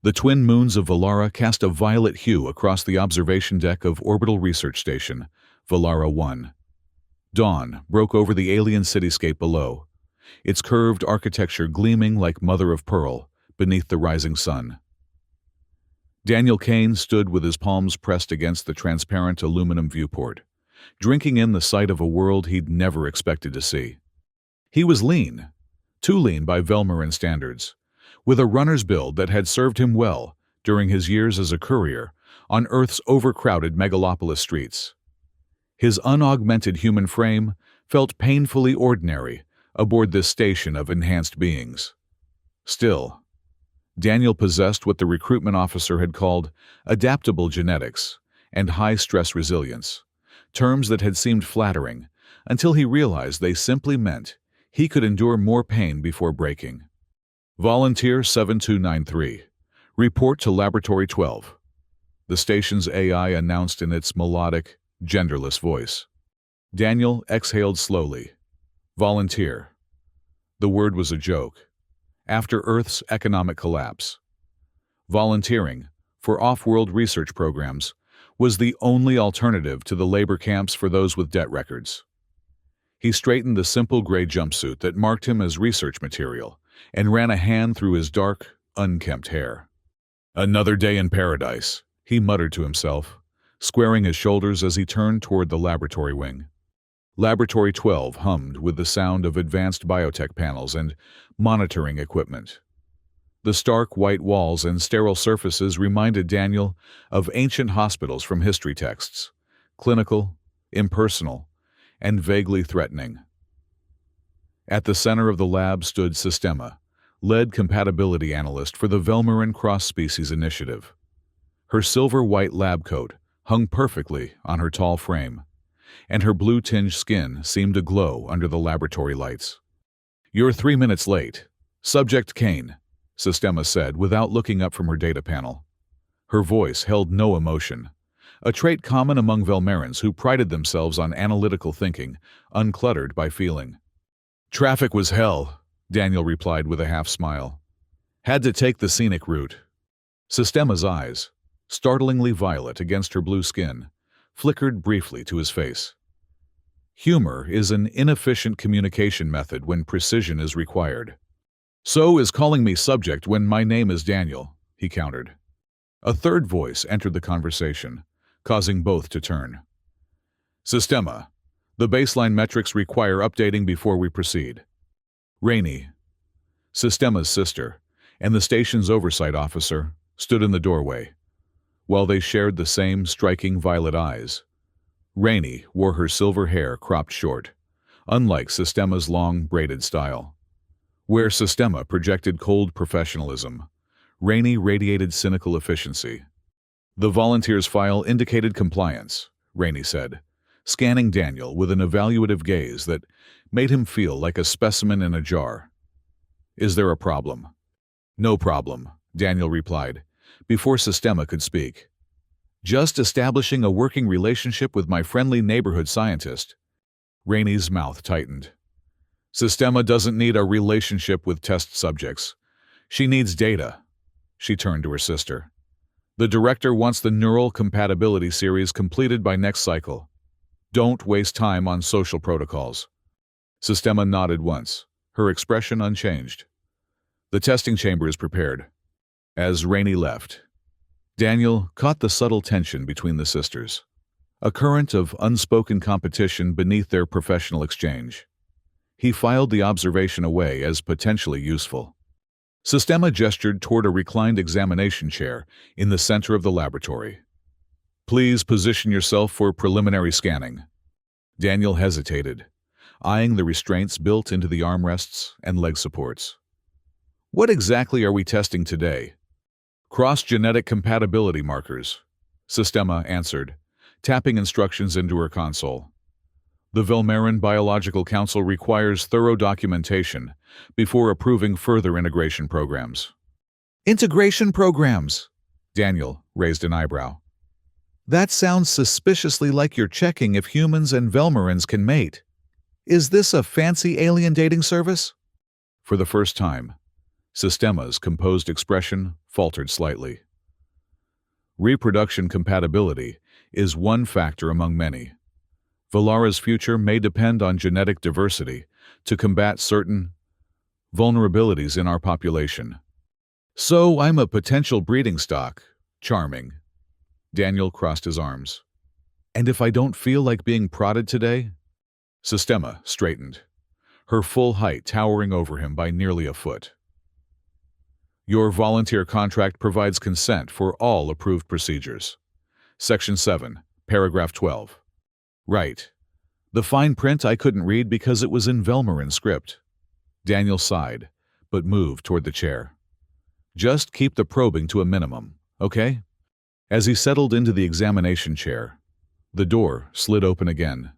The twin moons of Valara cast a violet hue across the observation deck of Orbital Research Station, Valara 1. Dawn broke over the alien cityscape below, its curved architecture gleaming like mother of pearl beneath the rising sun. Daniel Kane stood with his palms pressed against the transparent aluminum viewport, drinking in the sight of a world he'd never expected to see. He was lean, too lean by Velmarin standards, with a runner's build that had served him well during his years as a courier on Earth's overcrowded megalopolis streets. His unaugmented human frame felt painfully ordinary aboard this station of enhanced beings. Still, Daniel possessed what the recruitment officer had called adaptable genetics and high-stress resilience, terms that had seemed flattering until he realized they simply meant he could endure more pain before breaking. Volunteer 7293, report to Laboratory 12. The station's AI announced in its melodic, genderless voice. Daniel exhaled slowly. Volunteer. The word was a joke. After Earth's economic collapse, volunteering for off-world research programs was the only alternative to the labor camps for those with debt records. He straightened the simple gray jumpsuit that marked him as research material and ran a hand through his dark, unkempt hair. Another day in paradise, he muttered to himself, squaring his shoulders as he turned toward the laboratory wing. Laboratory 12 hummed with the sound of advanced biotech panels and monitoring equipment. The stark white walls and sterile surfaces reminded Daniel of ancient hospitals from history texts, clinical, impersonal, and vaguely threatening. At the center of the lab stood Sistema, lead compatibility analyst for the Velmarin Cross-Species Initiative. Her silver-white lab coat hung perfectly on her tall frame, and her blue-tinged skin seemed to glow under the laboratory lights. "You're 3 minutes late. Subject Kane," Sistema said without looking up from her data panel. Her voice held no emotion, a trait common among Velmarins who prided themselves on analytical thinking, uncluttered by feeling. "Traffic was hell," Daniel replied with a half-smile. "Had to take the scenic route." Sistema's eyes, startlingly violet against her blue skin, flickered briefly to his face. "Humor is an inefficient communication method when precision is required. So is calling me subject when my name is Daniel," he countered. A third voice entered the conversation, causing both to turn. "Sistema, the baseline metrics require updating before we proceed." Rainey, Sistema's sister, and the station's oversight officer, stood in the doorway. While they shared the same striking violet eyes, Rainey wore her silver hair cropped short, unlike Sistema's long, braided style. Where Sistema projected cold professionalism, Rainey radiated cynical efficiency. "The volunteer's file indicated compliance," Rainey said, scanning Daniel with an evaluative gaze that made him feel like a specimen in a jar. "Is there a problem?" "No problem," Daniel replied, before Sistema could speak. "Just establishing a working relationship with my friendly neighborhood scientist." Rainey's mouth tightened. "Sistema doesn't need a relationship with test subjects. She needs data." She turned to her sister. "The director wants the neural compatibility series completed by next cycle. Don't waste time on social protocols." Sistema nodded once, her expression unchanged. "The testing chamber is prepared." As Rainey left, Daniel caught the subtle tension between the sisters, a current of unspoken competition beneath their professional exchange. He filed the observation away as potentially useful. Sistema gestured toward a reclined examination chair in the center of the laboratory. "Please position yourself for preliminary scanning." Daniel hesitated, eyeing the restraints built into the armrests and leg supports. "What exactly are we testing today?" "Cross-genetic compatibility markers," Sistema answered, tapping instructions into her console. "The Velmarin Biological Council requires thorough documentation before approving further integration programs." "Integration programs?" Daniel raised an eyebrow. "That sounds suspiciously like you're checking if humans and Velmarins can mate. Is this a fancy alien dating service?" For the first time, Sistema's composed expression faltered slightly. Reproduction compatibility is one factor among many. Valara's future may depend on genetic diversity to combat certain vulnerabilities in our population. So I'm a potential breeding stock. Charming. Daniel crossed his arms. And if I don't feel like being prodded today? Sistema straightened, her full height towering over him by nearly a foot. Your volunteer contract provides consent for all approved procedures. Section 7, paragraph 12. Right. The fine print I couldn't read because it was in Velmarin script. Daniel sighed, but moved toward the chair. Just keep the probing to a minimum, okay? As he settled into the examination chair, the door slid open again.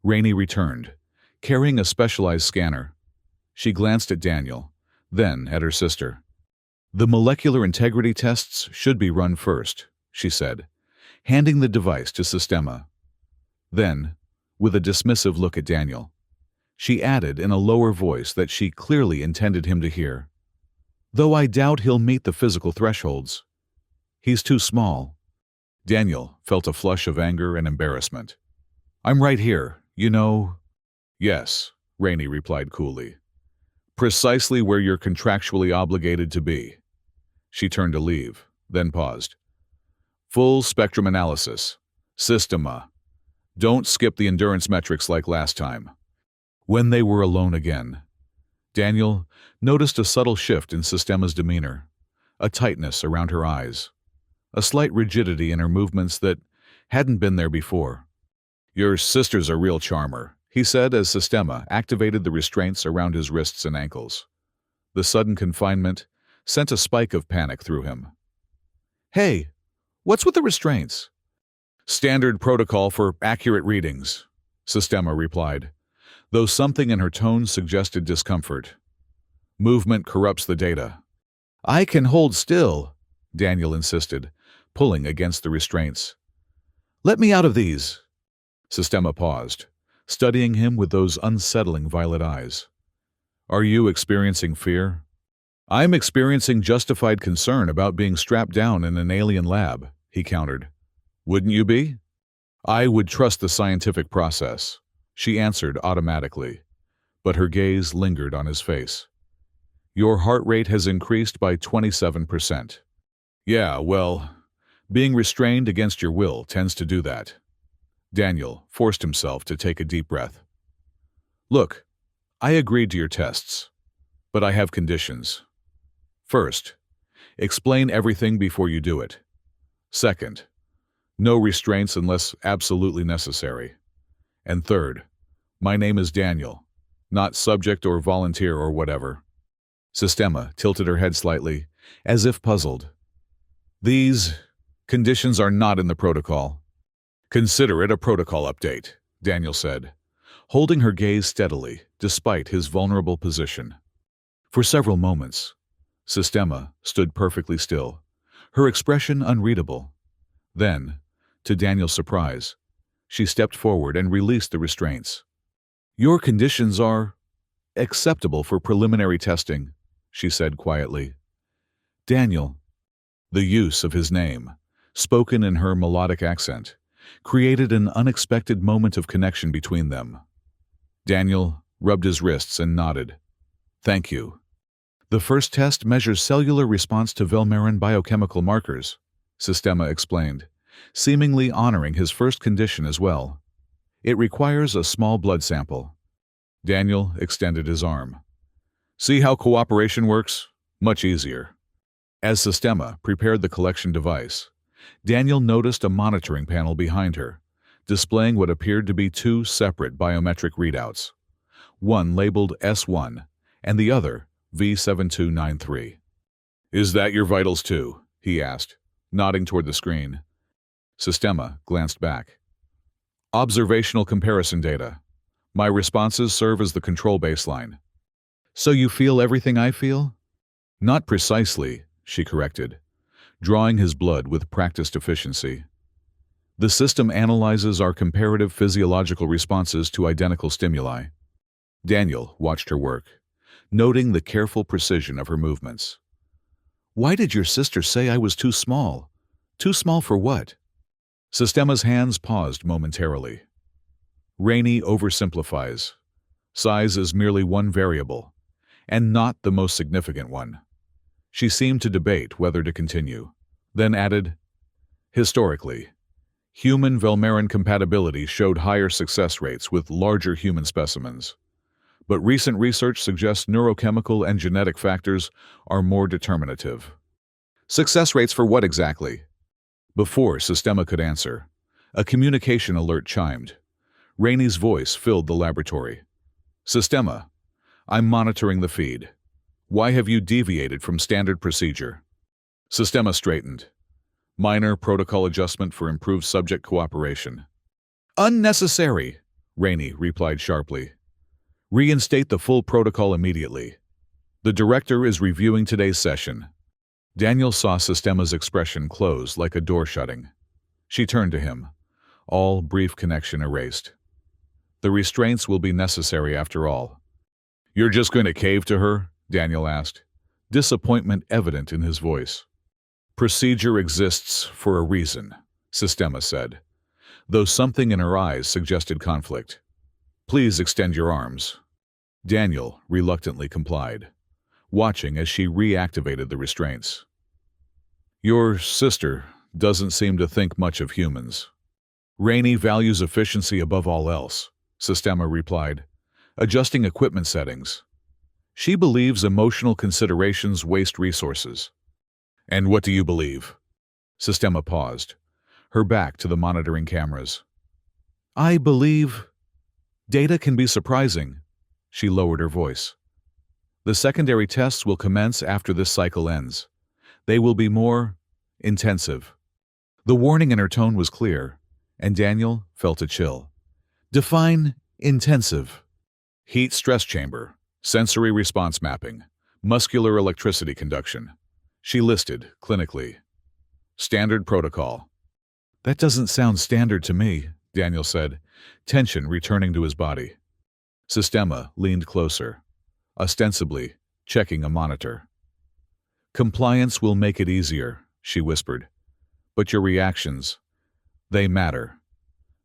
Rainey returned, carrying a specialized scanner. She glanced at Daniel, then at her sister. The molecular integrity tests should be run first, she said, handing the device to Sistema. Then, with a dismissive look at Daniel, she added in a lower voice that she clearly intended him to hear. Though I doubt he'll meet the physical thresholds. He's too small. Daniel felt a flush of anger and embarrassment. I'm right here, you know. Yes, Rainey replied coolly. Precisely where you're contractually obligated to be. She turned to leave, then paused. Full spectrum analysis. Sistema. Don't skip the endurance metrics like last time. When they were alone again, Daniel noticed a subtle shift in Sistema's demeanor, a tightness around her eyes, a slight rigidity in her movements that hadn't been there before. Your sister's a real charmer, he said as Sistema activated the restraints around his wrists and ankles. The sudden confinement sent a spike of panic through him. Hey, what's with the restraints? Standard protocol for accurate readings, Sistema replied, though something in her tone suggested discomfort. Movement corrupts the data. I can hold still, Daniel insisted, pulling against the restraints. Let me out of these. Sistema paused, studying him with those unsettling violet eyes. Are you experiencing fear? I'm experiencing justified concern about being strapped down in an alien lab, he countered. Wouldn't you be? I would trust the scientific process, she answered automatically, but her gaze lingered on his face. Your heart rate has increased by 27%. Yeah, well, being restrained against your will tends to do that. Daniel forced himself to take a deep breath. Look, I agreed to your tests, but I have conditions. First, explain everything before you do it. Second, no restraints unless absolutely necessary. And third, my name is Daniel, not subject or volunteer or whatever. Sistema tilted her head slightly, as if puzzled. These conditions are not in the protocol. Consider it a protocol update, Daniel said, holding her gaze steadily despite his vulnerable position. For several moments, Sistema stood perfectly still, her expression unreadable. Then, to Daniel's surprise, she stepped forward and released the restraints. Your conditions are acceptable for preliminary testing, she said quietly. Daniel, the use of his name, spoken in her melodic accent, created an unexpected moment of connection between them. Daniel rubbed his wrists and nodded. Thank you. The first test measures cellular response to Velmarin biochemical markers, Sistema explained, seemingly honoring his first condition as well. It requires a small blood sample. Daniel extended his arm. See how cooperation works? Much easier. As Sistema prepared the collection device, Daniel noticed a monitoring panel behind her, displaying what appeared to be two separate biometric readouts, one labeled S1 and the other V7293. Is that your vitals too? He asked, nodding toward the screen. Sistema glanced back. Observational comparison data. My responses serve as the control baseline. So you feel everything I feel? Not precisely, she corrected, drawing his blood with practiced efficiency. The system analyzes our comparative physiological responses to identical stimuli. Daniel watched her work, noting the careful precision of her movements. "Why did your sister say I was too small? Too small for what?" Sistema's hands paused momentarily. Rainey oversimplifies. Size is merely one variable, and not the most significant one. She seemed to debate whether to continue, then added, "Historically, human Velmarin compatibility showed higher success rates with larger human specimens, but recent research suggests neurochemical and genetic factors are more determinative." Success rates for what exactly? Before Sistema could answer, a communication alert chimed. Rainey's voice filled the laboratory. "Sistema, I'm monitoring the feed. Why have you deviated from standard procedure?" Sistema straightened. "Minor protocol adjustment for improved subject cooperation." "Unnecessary," Rainey replied sharply. "Reinstate the full protocol immediately. The director is reviewing today's session." Daniel saw Sistema's expression close like a door shutting. She turned to him, all brief connection erased. "The restraints will be necessary after all." "You're just going to cave to her?" Daniel asked, disappointment evident in his voice. "Procedure exists for a reason," Sistema said, though something in her eyes suggested conflict. "Please extend your arms." Daniel reluctantly complied, watching as she reactivated the restraints. "Your sister doesn't seem to think much of humans." "Rainey values efficiency above all else," Sistema replied, adjusting equipment settings. "She believes emotional considerations waste resources." "And what do you believe?" Sistema paused, her back to the monitoring cameras. "I believe data can be surprising." She lowered her voice. "The secondary tests will commence after this cycle ends. They will be more intensive." The warning in her tone was clear, and Daniel felt a chill. "Define intensive." "Heat stress chamber, sensory response mapping, muscular electricity conduction." She listed, clinically. "Standard protocol." "That doesn't sound standard to me," Daniel said, tension returning to his body. Sistema leaned closer, ostensibly checking a monitor. "Compliance will make it easier," she whispered. "But your reactions, they matter."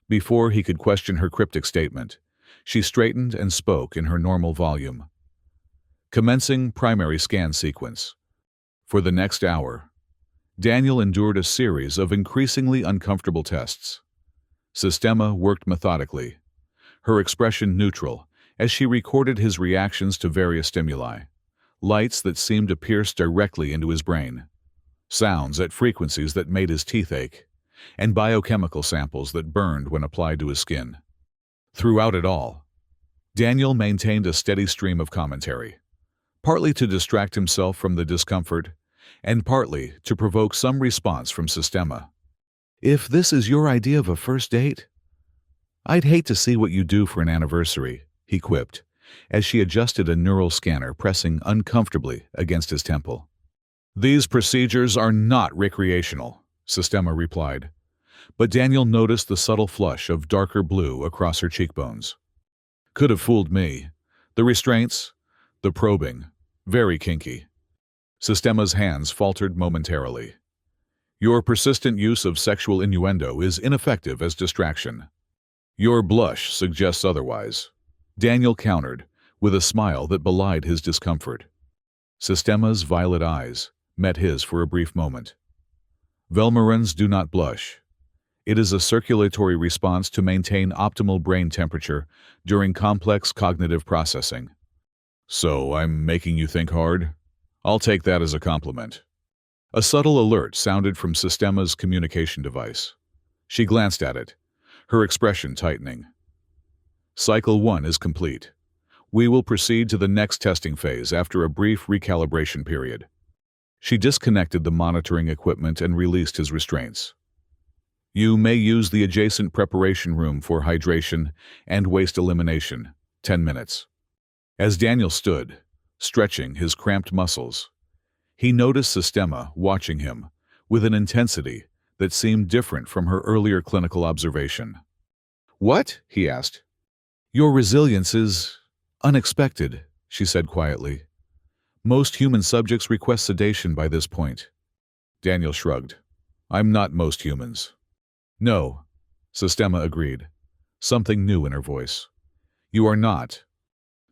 Before he could question her cryptic statement, she straightened and spoke in her normal volume. "Commencing primary scan sequence." For the next hour, Daniel endured a series of increasingly uncomfortable tests. Sistema worked methodically, her expression neutral as she recorded his reactions to various stimuli, lights that seemed to pierce directly into his brain, sounds at frequencies that made his teeth ache, and biochemical samples that burned when applied to his skin. Throughout it all, Daniel maintained a steady stream of commentary, partly to distract himself from the discomfort, and partly to provoke some response from Sistema. "If this is your idea of a first date, I'd hate to see what you do for an anniversary," he quipped, as she adjusted a neural scanner pressing uncomfortably against his temple. "These procedures are not recreational," Sistema replied, but Daniel noticed the subtle flush of darker blue across her cheekbones. "Could have fooled me. The restraints, the probing, very kinky." Sistema's hands faltered momentarily. "Your persistent use of sexual innuendo is ineffective as distraction." "Your blush suggests otherwise," Daniel countered, with a smile that belied his discomfort. Sistema's violet eyes met his for a brief moment. "Velmarins do not blush. It is a circulatory response to maintain optimal brain temperature during complex cognitive processing." "So I'm making you think hard? I'll take that as a compliment." A subtle alert sounded from Sistema's communication device. She glanced at it, her expression tightening. "Cycle 1 is complete. We will proceed to the next testing phase after a brief recalibration period." She disconnected the monitoring equipment and released his restraints. "You may use the adjacent preparation room for hydration and waste elimination. 10 minutes." As Daniel stood, stretching his cramped muscles, he noticed Sistema watching him with an intensity that seemed different from her earlier clinical observation. "What?" he asked. "Your resilience is unexpected," she said quietly. Most human subjects request sedation by this point. Daniel shrugged. I'm not most humans. No, Sistema agreed, something new in her voice. You are not.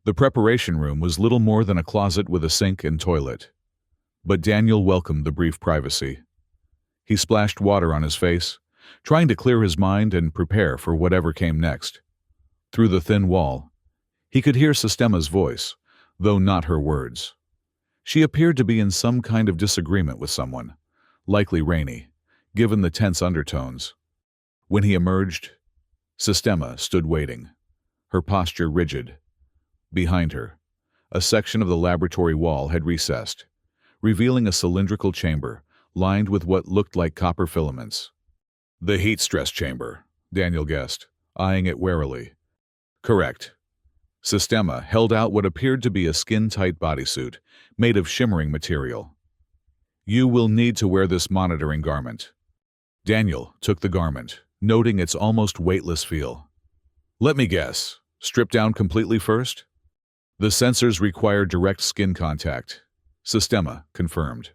The preparation room was little more than a closet with a sink and toilet. But Daniel welcomed the brief privacy. He splashed water on his face, trying to clear his mind and prepare for whatever came next. Through the thin wall, he could hear Sistema's voice, though not her words. She appeared to be in some kind of disagreement with someone, likely Rainey, given the tense undertones. When he emerged, Sistema stood waiting, her posture rigid. Behind her, a section of the laboratory wall had recessed, revealing a cylindrical chamber lined with what looked like copper filaments. The heat stress chamber, Daniel guessed, eyeing it warily. Correct. Sistema held out what appeared to be a skin-tight bodysuit, made of shimmering material. You will need to wear this monitoring garment. Daniel took the garment, noting its almost weightless feel. Let me guess, strip down completely first? The sensors require direct skin contact, Sistema confirmed,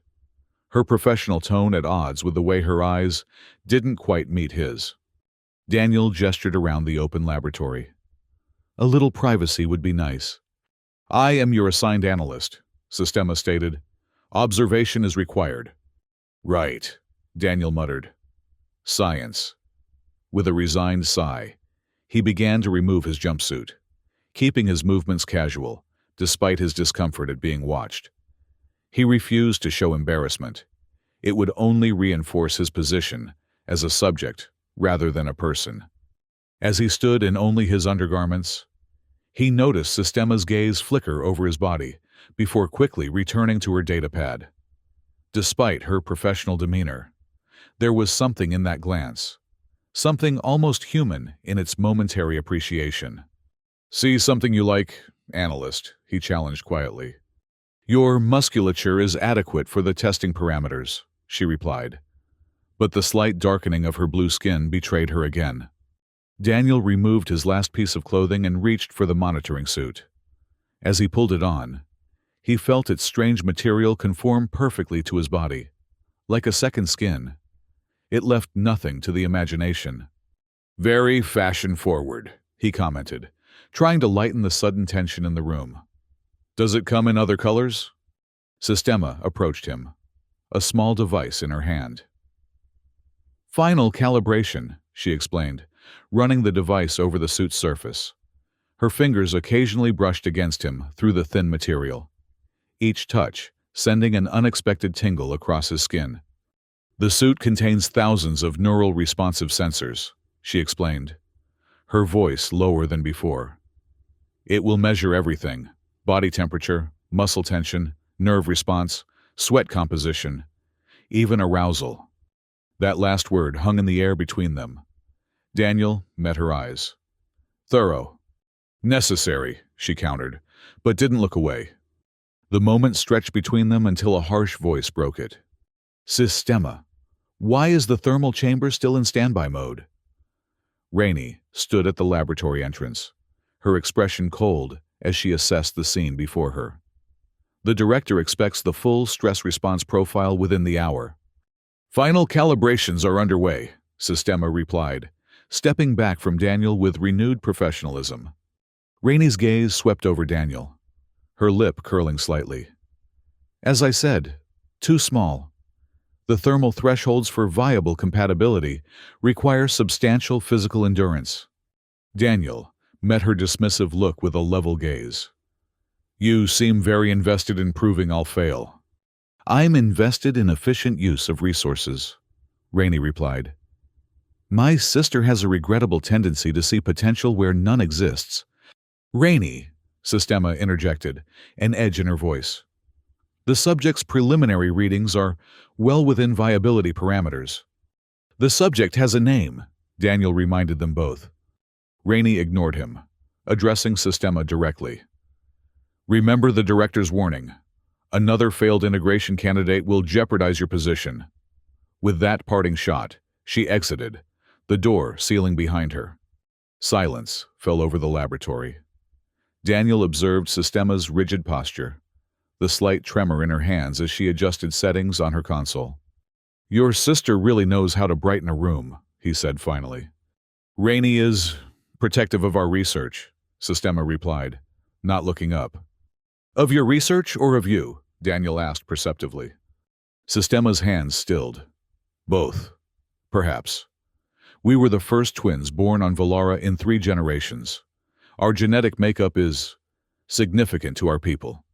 her professional tone at odds with the way her eyes didn't quite meet his. Daniel gestured around the open laboratory. A little privacy would be nice. I am your assigned analyst, Sistema stated. Observation is required. Right, Daniel muttered. Science. With a resigned sigh, he began to remove his jumpsuit, keeping his movements casual, despite his discomfort at being watched. He refused to show embarrassment. It would only reinforce his position as a subject rather than a person. As he stood in only his undergarments, he noticed Sistema's gaze flicker over his body before quickly returning to her datapad. Despite her professional demeanor, there was something in that glance, something almost human in its momentary appreciation. See something you like, analyst, he challenged quietly. Your musculature is adequate for the testing parameters, she replied. But the slight darkening of her blue skin betrayed her again. Daniel removed his last piece of clothing and reached for the monitoring suit. As he pulled it on, he felt its strange material conform perfectly to his body. Like a second skin, it left nothing to the imagination. Very fashion-forward, he commented, trying to lighten the sudden tension in the room. Does it come in other colors? Sistema approached him, a small device in her hand. Final calibration, she explained, running the device over the suit's surface. Her fingers occasionally brushed against him through the thin material, each touch sending an unexpected tingle across his skin. The suit contains thousands of neural responsive sensors, she explained, her voice lower than before. It will measure everything: body temperature, muscle tension, nerve response, sweat composition, even arousal. That last word hung in the air between them. Daniel met her eyes. Thorough. Necessary, she countered, but didn't look away. The moment stretched between them until a harsh voice broke it. Sistema, why is the thermal chamber still in standby mode? Rainey stood at the laboratory entrance, her expression cold as she assessed the scene before her. The director expects the full stress response profile within the hour. Final calibrations are underway, Sistema replied, stepping back from Daniel with renewed professionalism. Rainey's gaze swept over Daniel, her lip curling slightly. As I said, too small. The thermal thresholds for viable compatibility require substantial physical endurance. Daniel met her dismissive look with a level gaze. You seem very invested in proving I'll fail. I'm invested in efficient use of resources, Rainey replied. My sister has a regrettable tendency to see potential where none exists. Rainey, Sistema interjected, an edge in her voice. The subject's preliminary readings are well within viability parameters. The subject has a name, Daniel reminded them both. Rainey ignored him, addressing Sistema directly. Remember the director's warning. Another failed integration candidate will jeopardize your position. With that parting shot, she exited, the door sealing behind her. Silence fell over the laboratory. Daniel observed Sistema's rigid posture, the slight tremor in her hands as she adjusted settings on her console. "Your sister really knows how to brighten a room," he said finally. "Rainey is protective of our research," Sistema replied, not looking up. "Of your research or of you?" Daniel asked perceptively. Sistema's hands stilled. "Both, perhaps. We were the first twins born on Valara in 3 generations. Our genetic makeup is significant to our people.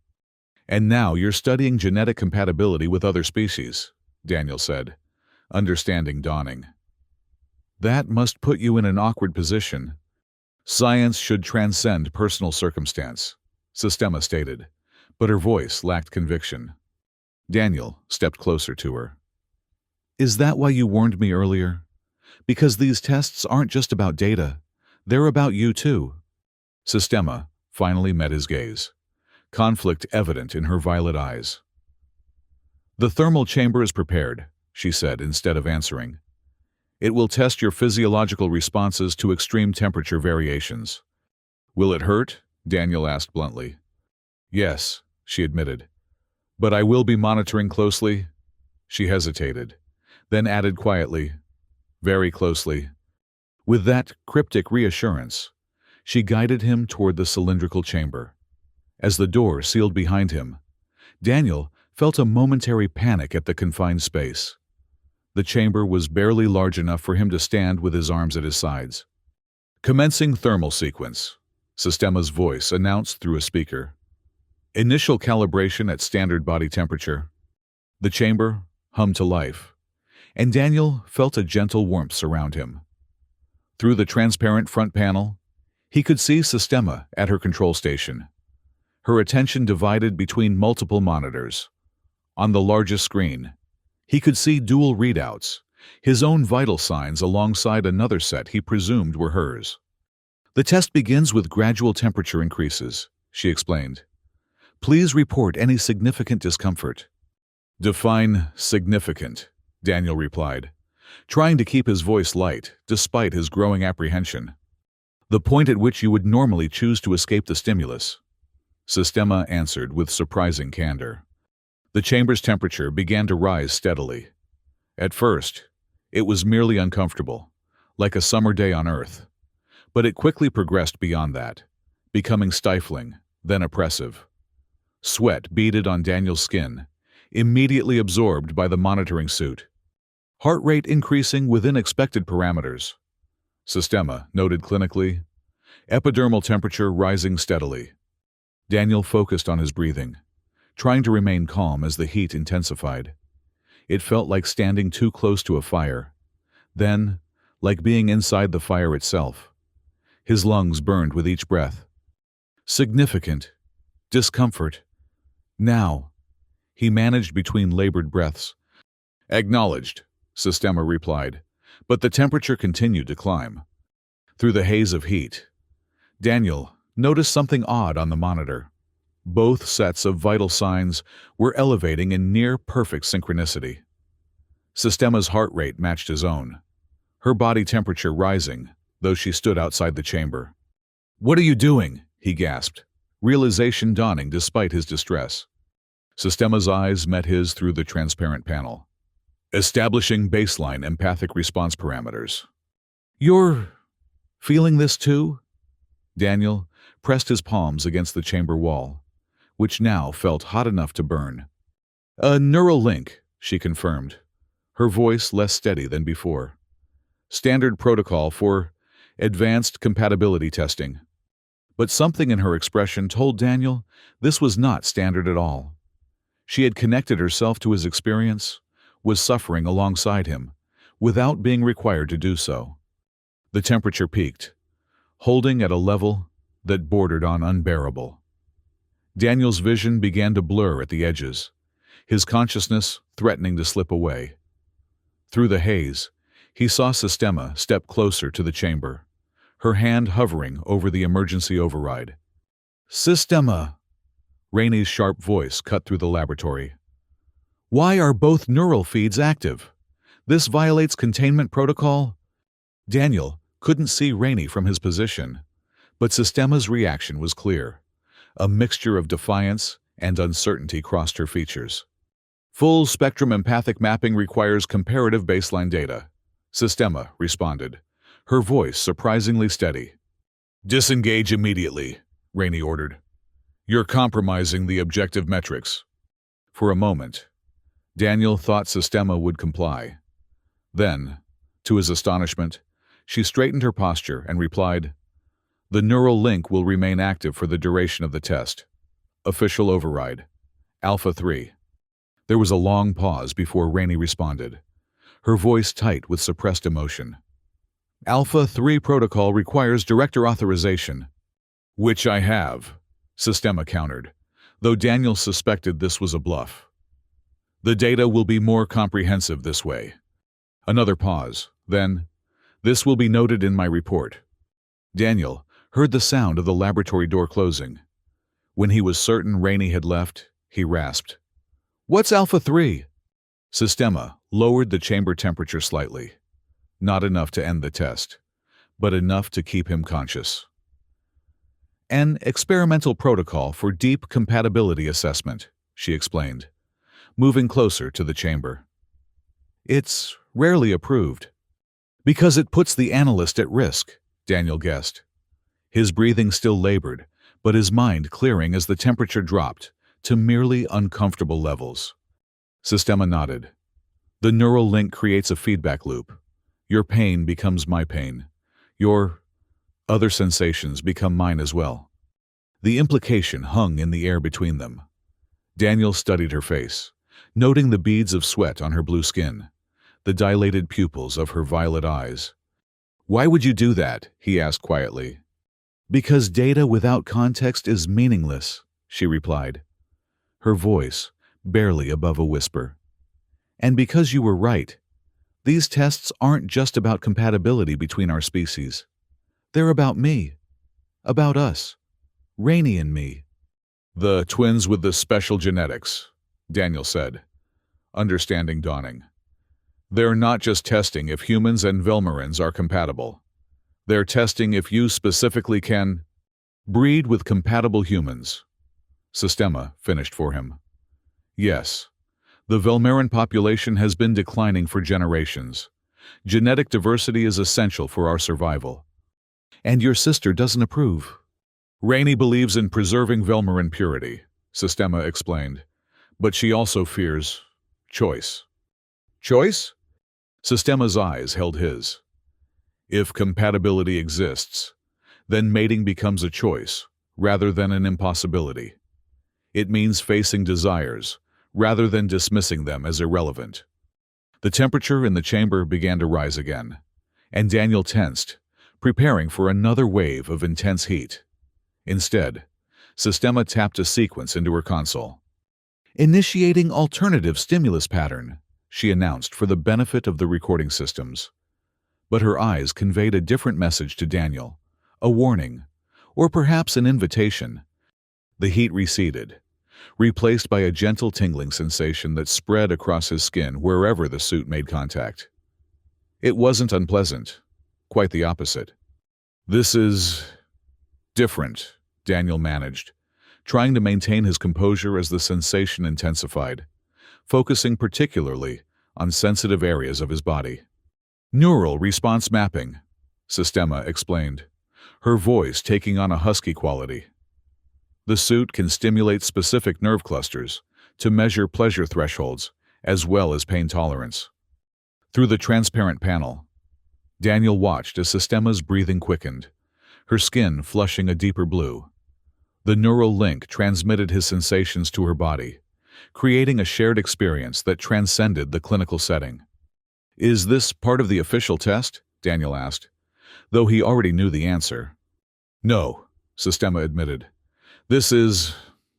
And now you're studying genetic compatibility with other species," Daniel said, understanding dawning. "That must put you in an awkward position. Science should transcend personal circumstance," Sistema stated, but her voice lacked conviction. Daniel stepped closer to her. "Is that why you warned me earlier? Because these tests aren't just about data. They're about you too." Sistema finally met his gaze, conflict evident in her violet eyes. "The thermal chamber is prepared," she said instead of answering. "It will test your physiological responses to extreme temperature variations." "Will it hurt?" Daniel asked bluntly. "Yes," she admitted. "But I will be monitoring closely." She hesitated, then added quietly, "Very closely." With that cryptic reassurance, she guided him toward the cylindrical chamber. As the door sealed behind him, Daniel felt a momentary panic at the confined space. The chamber was barely large enough for him to stand with his arms at his sides. "Commencing thermal sequence," Sistema's voice announced through a speaker. "Initial calibration at standard body temperature." The chamber hummed to life, and Daniel felt a gentle warmth surround him. Through the transparent front panel, he could see Sistema at her control station. Her attention divided between multiple monitors. On the largest screen, he could see dual readouts, his own vital signs alongside another set he presumed were hers. "The test begins with gradual temperature increases," she explained. "Please report any significant discomfort." "Define significant," Daniel replied, trying to keep his voice light despite his growing apprehension. "The point at which you would normally choose to escape the stimulus," Sistema answered with surprising candor. The chamber's temperature began to rise steadily. At first, it was merely uncomfortable, like a summer day on Earth. But it quickly progressed beyond that, becoming stifling, then oppressive. Sweat beaded on Daniel's skin, immediately absorbed by the monitoring suit. Heart rate increasing within expected parameters, Sistema noted clinically. Epidermal temperature rising steadily. Daniel focused on his breathing, trying to remain calm as the heat intensified. It felt like standing too close to a fire, then like being inside the fire itself. His lungs burned with each breath. Significant. Discomfort. Now. He managed between labored breaths. "Acknowledged," Sistema replied, but the temperature continued to climb. Through the haze of heat, Daniel noticed something odd on the monitor. Both sets of vital signs were elevating in near-perfect synchronicity. Sistema's heart rate matched his own, her body temperature rising, though she stood outside the chamber. "What are you doing?" he gasped, realization dawning despite his distress. Sistema's eyes met his through the transparent panel. "Establishing baseline empathic response parameters." "You're feeling this too?" Daniel pressed his palms against the chamber wall, which now felt hot enough to burn. "A neural link," she confirmed, her voice less steady than before. "Standard protocol for advanced compatibility testing." But something in her expression told Daniel this was not standard at all. She had connected herself to his experience, was suffering alongside him, without being required to do so. The temperature peaked, holding at a level that bordered on unbearable. Daniel's vision began to blur at the edges, his consciousness threatening to slip away. Through the haze, he saw Sistema step closer to the chamber, her hand hovering over the emergency override. "Sistema!" Rainey's sharp voice cut through the laboratory. "Why are both neural feeds active? This violates containment protocol." Daniel couldn't see Rainey from his position, but Sistema's reaction was clear. A mixture of defiance and uncertainty crossed her features. Full-spectrum empathic mapping requires comparative baseline data. Sistema responded, her voice surprisingly steady. Disengage immediately, Rainey ordered. You're compromising the objective metrics. For a moment, Daniel thought Sistema would comply. Then, to his astonishment, she straightened her posture and replied, The neural link will remain active for the duration of the test. Official override. Alpha 3. There was a long pause before Rainey responded, her voice tight with suppressed emotion. Alpha 3 protocol requires director authorization. Which I have, Sistema countered, though Daniel suspected this was a bluff. The data will be more comprehensive this way. Another pause, then, this will be noted in my report. Daniel heard the sound of the laboratory door closing. When he was certain Rainey had left, he rasped, What's Alpha 3? Sistema lowered the chamber temperature slightly. Not enough to end the test, but enough to keep him conscious. An experimental protocol for deep compatibility assessment, she explained, moving closer to the chamber. It's rarely approved. Because it puts the analyst at risk, Daniel guessed. His breathing still labored, but his mind clearing as the temperature dropped to merely uncomfortable levels. Sistema nodded. The neural link creates a feedback loop. Your pain becomes my pain. Your other sensations become mine as well. The implication hung in the air between them. Daniel studied her face, noting the beads of sweat on her blue skin, the dilated pupils of her violet eyes. Why would you do that? He asked quietly. Because data without context is meaningless, she replied, her voice barely above a whisper. And because you were right, these tests aren't just about compatibility between our species. They're about me, about us, Rainey and me. The twins with the special genetics, Daniel said, understanding dawning. They're not just testing if humans and Velmarins are compatible. They're testing if you specifically can breed with compatible humans. Sistema finished for him. Yes, the Velmarin population has been declining for generations. Genetic diversity is essential for our survival. And your sister doesn't approve. Rainey believes in preserving Velmarin purity, Sistema explained, but she also fears choice. Choice? Sistema's eyes held his. If compatibility exists, then mating becomes a choice rather than an impossibility. It means facing desires rather than dismissing them as irrelevant. The temperature in the chamber began to rise again, and Daniel tensed, preparing for another wave of intense heat. Instead, Sistema tapped a sequence into her console. Initiating alternative stimulus pattern, she announced for the benefit of the recording systems. But her eyes conveyed a different message to Daniel, a warning, or perhaps an invitation. The heat receded, replaced by a gentle tingling sensation that spread across his skin wherever the suit made contact. It wasn't unpleasant, quite the opposite. This is different, Daniel managed, trying to maintain his composure as the sensation intensified, focusing particularly on sensitive areas of his body. Neural response mapping, Sistema explained, her voice taking on a husky quality. The suit can stimulate specific nerve clusters to measure pleasure thresholds as well as pain tolerance. Through the transparent panel, Daniel watched as Sistema's breathing quickened, her skin flushing a deeper blue. The neural link transmitted his sensations to her body, creating a shared experience that transcended the clinical setting. Is this part of the official test? Daniel asked, though he already knew the answer. No, Sistema admitted. This is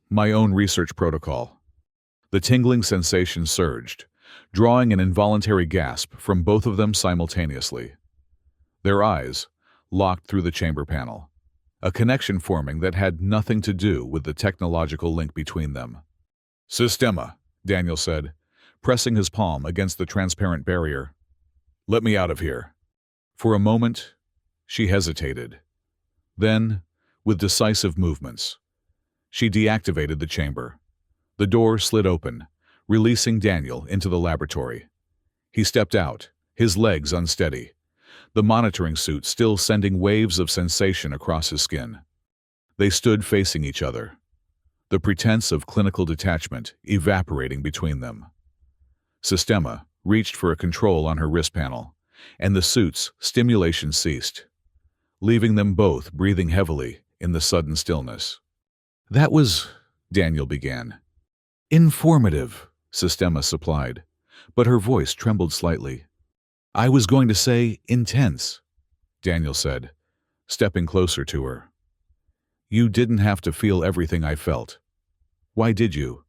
my own research protocol. The tingling sensation surged, drawing an involuntary gasp from both of them simultaneously. Their eyes locked through the chamber panel, a connection forming that had nothing to do with the technological link between them. Sistema, Daniel said, pressing his palm against the transparent barrier. Let me out of here. For a moment, she hesitated. Then, with decisive movements, She deactivated the chamber. The door slid open, releasing Daniel into the laboratory. He stepped out, his legs unsteady, the monitoring suit still sending waves of sensation across his skin. They stood facing each other, the pretense of clinical detachment evaporating between them. Sistema reached for a control on her wrist panel, and the suit's stimulation ceased, leaving them both breathing heavily in the sudden stillness. "That was," Daniel began. "Informative," Sistema supplied, but her voice trembled slightly. "I was going to say intense," Daniel said, stepping closer to her. "You didn't have to feel everything I felt. Why did you?"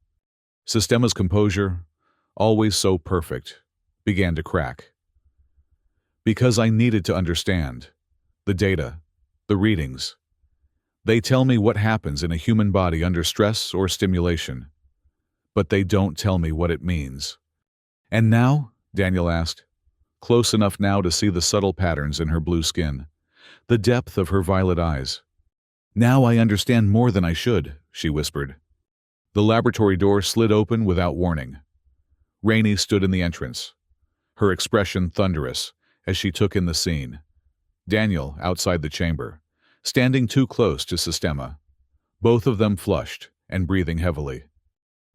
Sistema's composure, always so perfect, began to crack. "Because I needed to understand. The data, the readings. They tell me what happens in a human body under stress or stimulation. But they don't tell me what it means." "And now?" Daniel asked, close enough now to see the subtle patterns in her blue skin, the depth of her violet eyes. "Now I understand more than I should," she whispered. The laboratory door slid open without warning. Rainey stood in the entrance, her expression thunderous as she took in the scene. Daniel outside the chamber, standing too close to Sistema, both of them flushed and breathing heavily.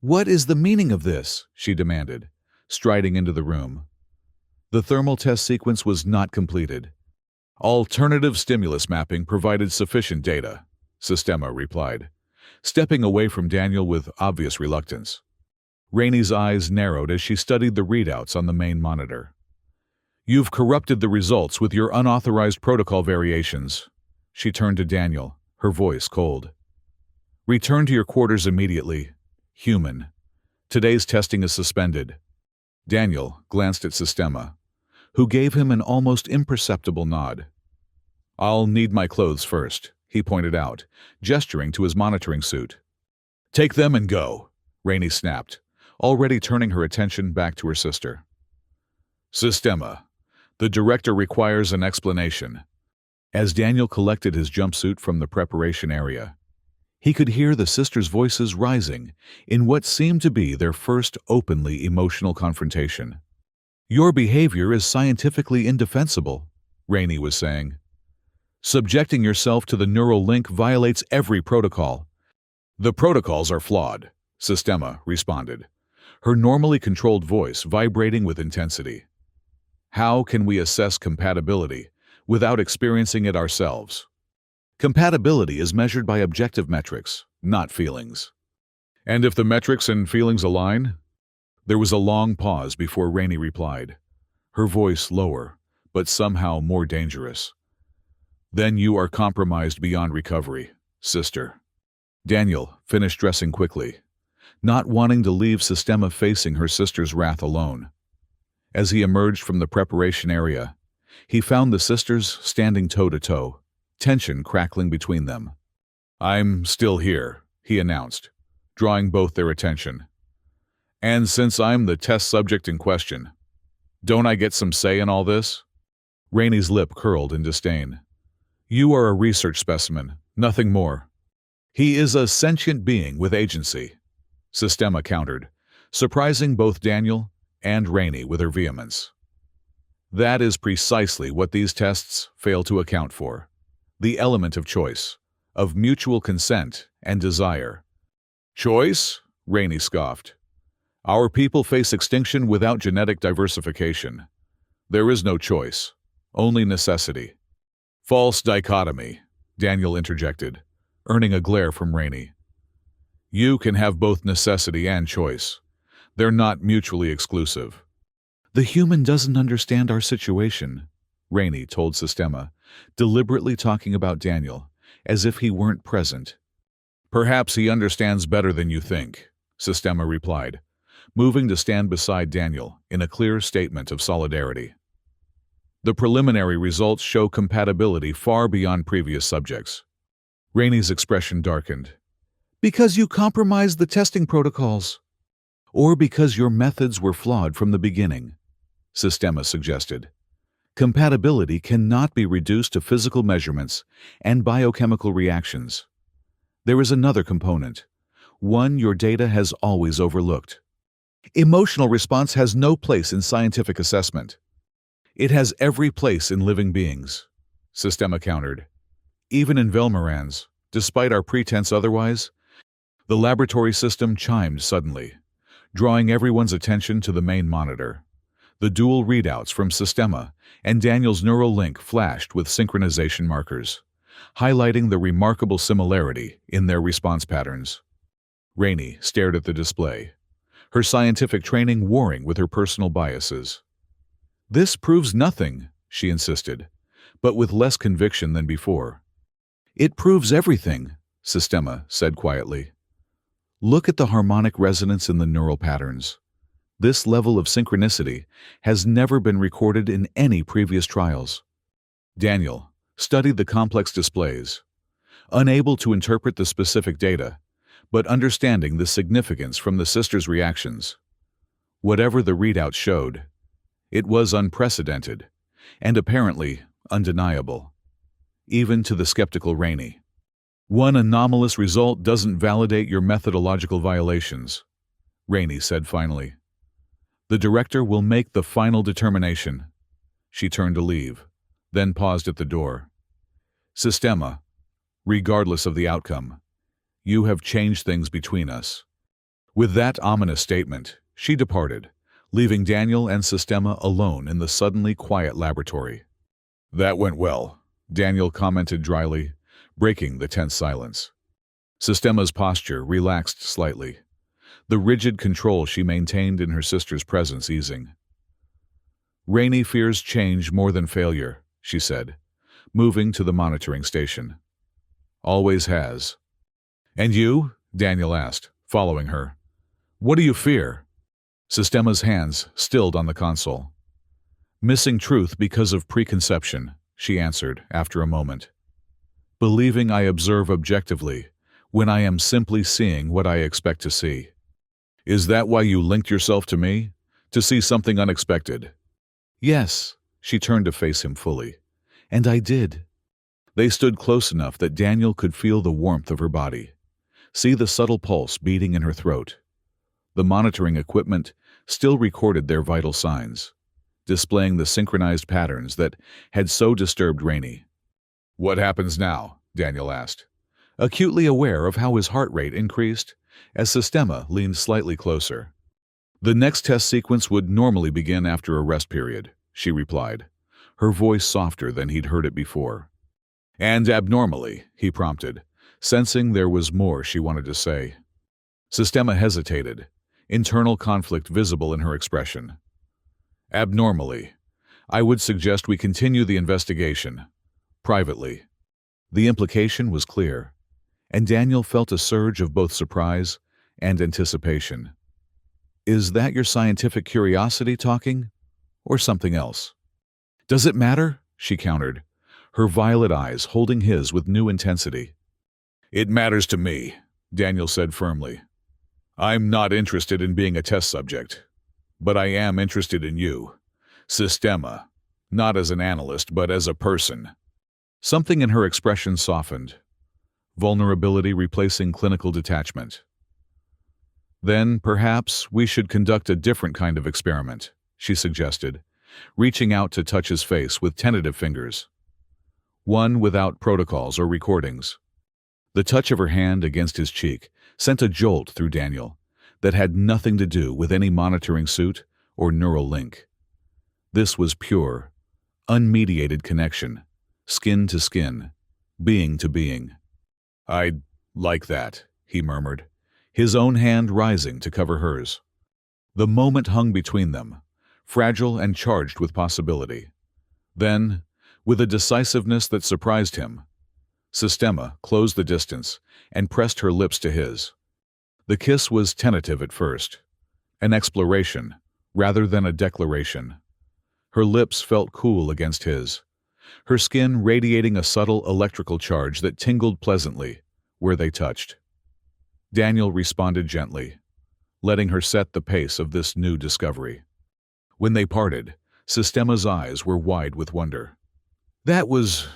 "What is the meaning of this?" she demanded, striding into the room. The thermal test sequence was not completed. "Alternative stimulus mapping provided sufficient data," Sistema replied, stepping away from Daniel with obvious reluctance. Rainey's eyes narrowed as she studied the readouts on the main monitor. "You've corrupted the results with your unauthorized protocol variations." She turned to Daniel, her voice cold. "Return to your quarters immediately. Human. Today's testing is suspended." Daniel glanced at Sistema, who gave him an almost imperceptible nod. "I'll need my clothes first," he pointed out, gesturing to his monitoring suit. "Take them and go," Rainey snapped, already turning her attention back to her sister. "Sistema, the director requires an explanation." As Daniel collected his jumpsuit from the preparation area, he could hear the sisters' voices rising in what seemed to be their first openly emotional confrontation. "Your behavior is scientifically indefensible," Rainey was saying. "Subjecting yourself to the neural link violates every protocol." "The protocols are flawed," Sistema responded, her normally controlled voice vibrating with intensity. "How can we assess compatibility without experiencing it ourselves? Compatibility is measured by objective metrics, not feelings." "And if the metrics and feelings align?" There was a long pause before Rainey replied, her voice lower, but somehow more dangerous. "Then you are compromised beyond recovery, sister." Daniel finished dressing quickly, not wanting to leave Sistema facing her sister's wrath alone. As he emerged from the preparation area, he found the sisters standing toe-to-toe, tension crackling between them. "I'm still here," he announced, drawing both their attention. "And since I'm the test subject in question, don't I get some say in all this?" Rainey's lip curled in disdain. "You are a research specimen, nothing more." "He is a sentient being with agency," Sistema countered, surprising both Daniel and Rainey with her vehemence. "That is precisely what these tests fail to account for. The element of choice, of mutual consent and desire." "Choice?" Rainey scoffed. "Our people face extinction without genetic diversification. There is no choice, only necessity." "False dichotomy," Daniel interjected, earning a glare from Rainey. "You can have both necessity and choice. They're not mutually exclusive." "The human doesn't understand our situation," Rainey told Sistema, deliberately talking about Daniel, as if he weren't present. "Perhaps he understands better than you think," Sistema replied, moving to stand beside Daniel in a clear statement of solidarity. "The preliminary results show compatibility far beyond previous subjects." Rainey's expression darkened. "Because you compromised the testing protocols." "Or because your methods were flawed from the beginning," Sistema suggested. "Compatibility cannot be reduced to physical measurements and biochemical reactions. There is another component, one your data has always overlooked. Emotional response has no place in scientific assessment. It has every place in living beings, Sistema countered. Even in Velmarans, despite our pretense otherwise, the laboratory system chimed suddenly, drawing everyone's attention to the main monitor. The dual readouts from Sistema and Daniel's neural link flashed with synchronization markers, highlighting the remarkable similarity in their response patterns. Rainey stared at the display, her scientific training warring with her personal biases. "This proves nothing," she insisted, but with less conviction than before. "It proves everything," Sistema said quietly. "Look at the harmonic resonance in the neural patterns. This level of synchronicity has never been recorded in any previous trials." Daniel studied the complex displays, unable to interpret the specific data, but understanding the significance from the sisters' reactions. Whatever the readout showed, it was unprecedented and apparently undeniable, even to the skeptical Rainey. "One anomalous result doesn't validate your methodological violations," Rainey said finally. "The director will make the final determination." She turned to leave, then paused at the door. "Sistema, regardless of the outcome, you have changed things between us." With that ominous statement, she departed, leaving Daniel and Sistema alone in the suddenly quiet laboratory. "That went well," Daniel commented dryly, breaking the tense silence. Sistema's posture relaxed slightly, the rigid control she maintained in her sister's presence easing. "Rainey fears change more than failure," she said, moving to the monitoring station. "Always has." "And you?" Daniel asked, following her. "What do you fear?" Sistema's hands stilled on the console. "Missing truth because of preconception," she answered after a moment. "Believing I observe objectively when I am simply seeing what I expect to see." "Is that why you linked yourself to me? To see something unexpected?" "Yes," she turned to face him fully. "And I did." They stood close enough that Daniel could feel the warmth of her body, see the subtle pulse beating in her throat. The monitoring equipment still recorded their vital signs, displaying the synchronized patterns that had so disturbed Rainey. "What happens now?" Daniel asked, acutely aware of how his heart rate increased as Sistema leaned slightly closer. "The next test sequence would normally begin after a rest period," she replied, her voice softer than he'd heard it before. "And abnormally," he prompted, sensing there was more she wanted to say. Sistema hesitated, internal conflict visible in her expression. "Abnormally, I would suggest we continue the investigation, privately." The implication was clear, and Daniel felt a surge of both surprise and anticipation. "Is that your scientific curiosity talking, or something else?" "Does it matter?" she countered, her violet eyes holding his with new intensity. "It matters to me," Daniel said firmly. "I'm not interested in being a test subject, but I am interested in you, Sistema, not as an analyst but as a person." Something in her expression softened, vulnerability replacing clinical detachment. "Then, perhaps, we should conduct a different kind of experiment," she suggested, reaching out to touch his face with tentative fingers. "One without protocols or recordings." The touch of her hand against his cheek sent a jolt through Daniel that had nothing to do with any monitoring suit or neural link. This was pure, unmediated connection, skin to skin, being to being. "I'd like that," he murmured, his own hand rising to cover hers. The moment hung between them, fragile and charged with possibility. Then, with a decisiveness that surprised him, Sistema closed the distance and pressed her lips to his. The kiss was tentative at first, an exploration rather than a declaration. Her lips felt cool against his, her skin radiating a subtle electrical charge that tingled pleasantly where they touched. Daniel responded gently, letting her set the pace of this new discovery. When they parted, Sistema's eyes were wide with wonder. "That was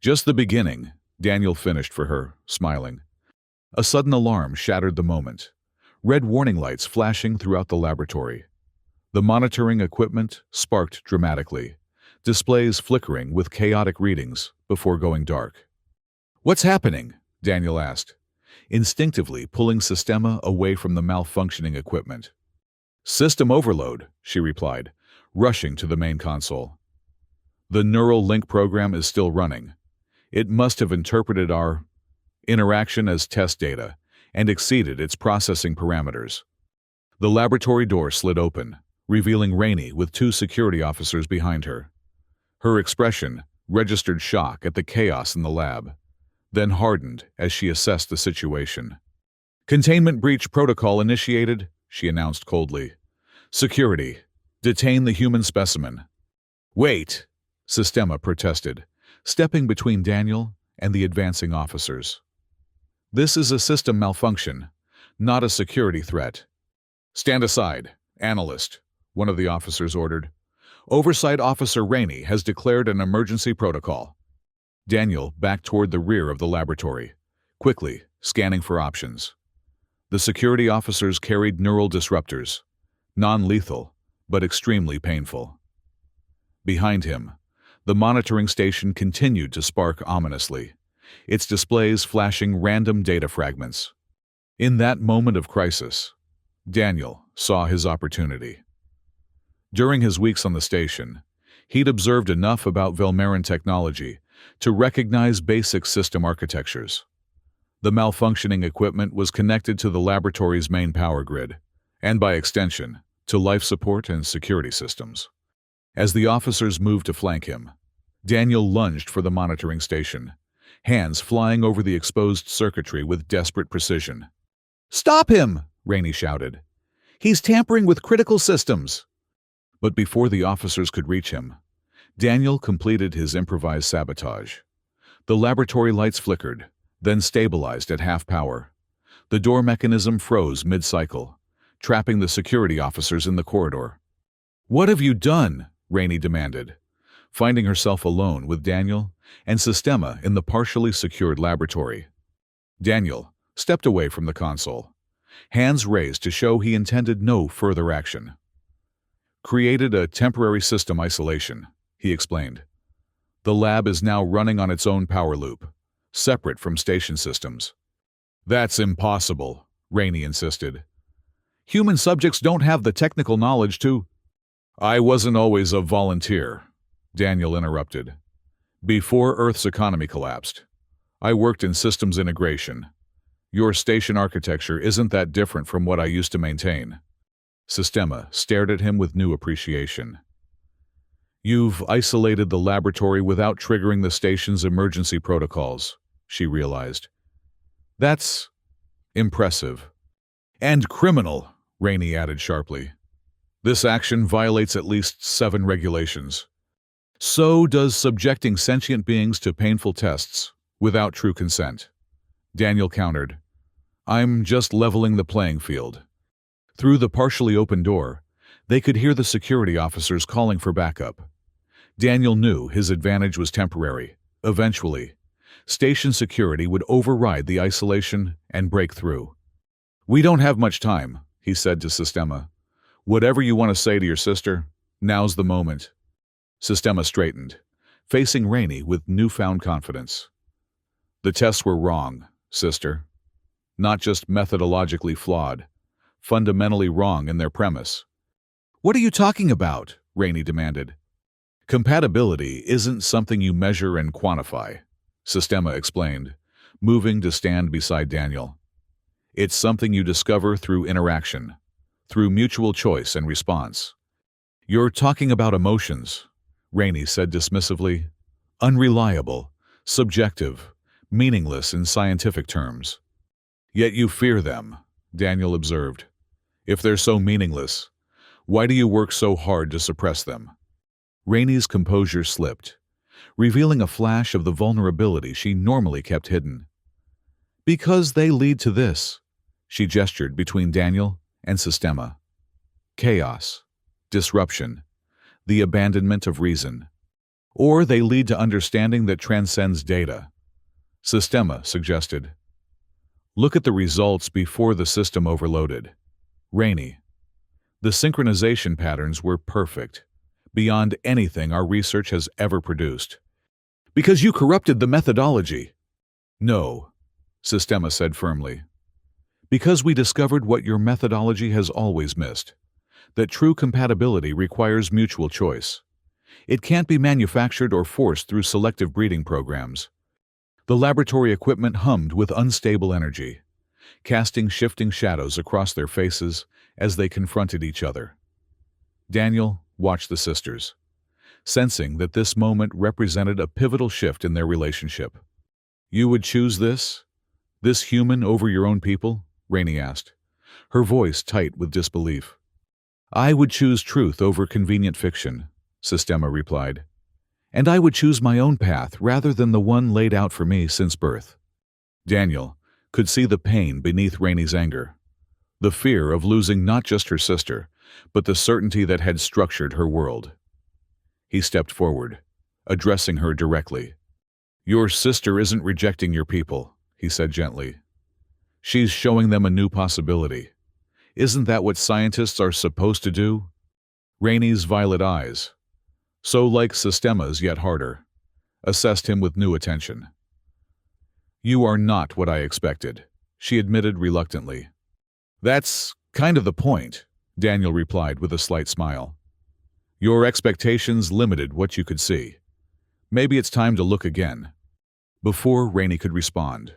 just the beginning," Daniel finished for her, smiling. A sudden alarm shattered the moment. Red warning lights flashing throughout the laboratory. The monitoring equipment sparked dramatically, displays flickering with chaotic readings before going dark. "What's happening?" Daniel asked, instinctively pulling Sistema away from the malfunctioning equipment. "System overload," she replied, rushing to the main console. "The neural link program is still running. It must have interpreted our interaction as test data and exceeded its processing parameters." The laboratory door slid open, revealing Rainey with two security officers behind her. Her expression registered shock at the chaos in the lab, then hardened as she assessed the situation. "Containment breach protocol initiated," she announced coldly. "Security, detain the human specimen." "Wait," Sistema protested, stepping between Daniel and the advancing officers. "This is a system malfunction, not a security threat." "Stand aside, analyst," one of the officers ordered. "Oversight Officer Rainey has declared an emergency protocol." Daniel backed toward the rear of the laboratory, quickly scanning for options. The security officers carried neural disruptors, non-lethal, but extremely painful. Behind him, the monitoring station continued to spark ominously, its displays flashing random data fragments. In that moment of crisis, Daniel saw his opportunity. During his weeks on the station, he'd observed enough about Velmarin technology to recognize basic system architectures. The malfunctioning equipment was connected to the laboratory's main power grid, and by extension, to life support and security systems. As the officers moved to flank him, Daniel lunged for the monitoring station, hands flying over the exposed circuitry with desperate precision. "Stop him!" Rainey shouted. "He's tampering with critical systems!" But before the officers could reach him, Daniel completed his improvised sabotage. The laboratory lights flickered, then stabilized at half power. The door mechanism froze mid-cycle, trapping the security officers in the corridor. "What have you done?" Rainey demanded, finding herself alone with Daniel and Sistema in the partially secured laboratory. Daniel stepped away from the console, hands raised to show he intended no further action. "Created a temporary system isolation," he explained. "The lab is now running on its own power loop, separate from station systems." "That's impossible," Rainey insisted. "Human subjects don't have the technical knowledge to—" "I wasn't always a volunteer," Daniel interrupted. "Before Earth's economy collapsed, I worked in systems integration. Your station architecture isn't that different from what I used to maintain." Sistema stared at him with new appreciation. "You've isolated the laboratory without triggering the station's emergency protocols," she realized. "That's impressive." "And criminal," Rainey added sharply. "This action violates at least 7 regulations. So does subjecting sentient beings to painful tests without true consent." Daniel countered. "I'm just leveling the playing field." Through the partially open door, they could hear the security officers calling for backup. Daniel knew his advantage was temporary. Eventually, station security would override the isolation and break through. "We don't have much time," he said to Sistema. "Whatever you want to say to your sister, now's the moment." Sistema straightened, facing Rainey with newfound confidence. "The tests were wrong, sister. Not just methodologically flawed, fundamentally wrong in their premise." "What are you talking about?" Rainey demanded. "Compatibility isn't something you measure and quantify," Sistema explained, moving to stand beside Daniel. "It's something you discover through interaction, through mutual choice and response." "You're talking about emotions," Rainey said dismissively. "Unreliable, subjective, meaningless in scientific terms." "Yet you fear them," Daniel observed. "If they're so meaningless, why do you work so hard to suppress them?" Rainey's composure slipped, revealing a flash of the vulnerability she normally kept hidden. "Because they lead to this," she gestured between Daniel and Sistema. "Chaos, disruption, the abandonment of reason. Or they lead to understanding that transcends data," Sistema suggested. Look at the results before the system overloaded. Rainey. The synchronization patterns were perfect, beyond anything our research has ever produced. Because you corrupted the methodology. No, Sistema said firmly. Because we discovered what your methodology has always missed, that true compatibility requires mutual choice. It can't be manufactured or forced through selective breeding programs. The laboratory equipment hummed with unstable energy, casting shifting shadows across their faces as they confronted each other. Daniel watched the sisters, sensing that this moment represented a pivotal shift in their relationship. You would choose this? This human over your own people? Rainey asked, her voice tight with disbelief. I would choose truth over convenient fiction, Sistema replied. And I would choose my own path rather than the one laid out for me since birth. Daniel could see the pain beneath Rainey's anger, the fear of losing not just her sister, but the certainty that had structured her world. He stepped forward, addressing her directly. Your sister isn't rejecting your people, he said gently. She's showing them a new possibility. Isn't that what scientists are supposed to do? Rainey's violet eyes, so like Sistema's yet harder, assessed him with new attention. You are not what I expected, she admitted reluctantly. That's kind of the point, Daniel replied with a slight smile. Your expectations limited what you could see. Maybe it's time to look again. Before Rainey could respond,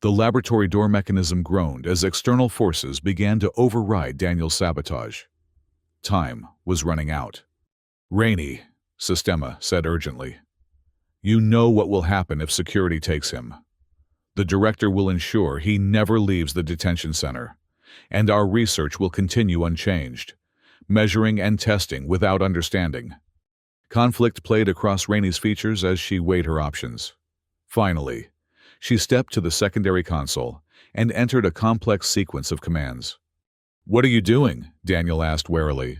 the laboratory door mechanism groaned as external forces began to override Daniel's sabotage. Time was running out. Rainey, Sistema said urgently. You know what will happen if security takes him. The director will ensure he never leaves the detention center, and our research will continue unchanged, measuring and testing without understanding. Conflict played across Rainey's features as she weighed her options. Finally, she stepped to the secondary console and entered a complex sequence of commands. What are you doing? Daniel asked warily.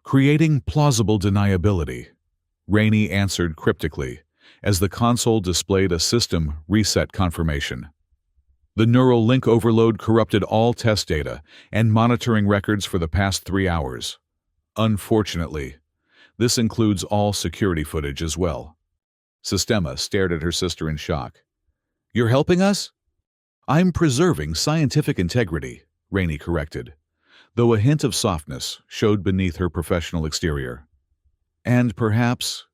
Creating plausible deniability, Rainey answered cryptically as the console displayed a system reset confirmation. The neural link overload corrupted all test data and monitoring records for the past 3 hours. Unfortunately, this includes all security footage as well. Sistema stared at her sister in shock. You're helping us? I'm preserving scientific integrity, Rainey corrected, though a hint of softness showed beneath her professional exterior. And perhaps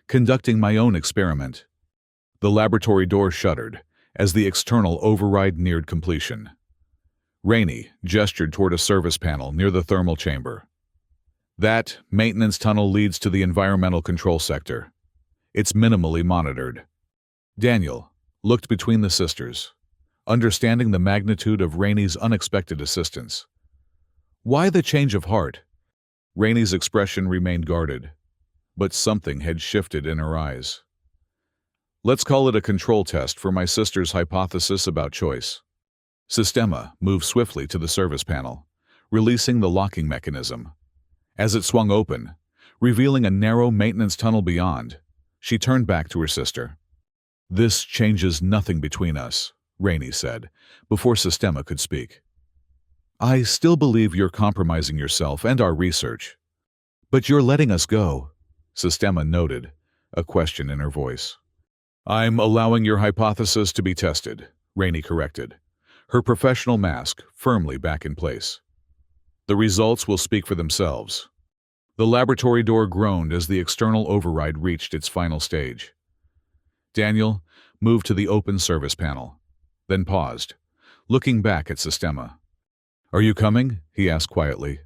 conducting my own experiment. The laboratory door shuddered as the external override neared completion. Rainey gestured toward a service panel near the thermal chamber. That maintenance tunnel leads to the environmental control sector. It's minimally monitored. Daniel looked between the sisters, understanding the magnitude of Rainey's unexpected assistance. Why the change of heart? Rainey's expression remained guarded, but something had shifted in her eyes. Let's call it a control test for my sister's hypothesis about choice. Sistema moved swiftly to the service panel, releasing the locking mechanism. As it swung open, revealing a narrow maintenance tunnel beyond, she turned back to her sister. This changes nothing between us, Rainey said, before Sistema could speak. I still believe you're compromising yourself and our research. But you're letting us go, Sistema noted, a question in her voice. I'm allowing your hypothesis to be tested, Rainey corrected, her professional mask firmly back in place. The results will speak for themselves. The laboratory door groaned as the external override reached its final stage. Daniel moved to the open service panel, then paused, looking back at Sistema. Are you coming? He asked quietly,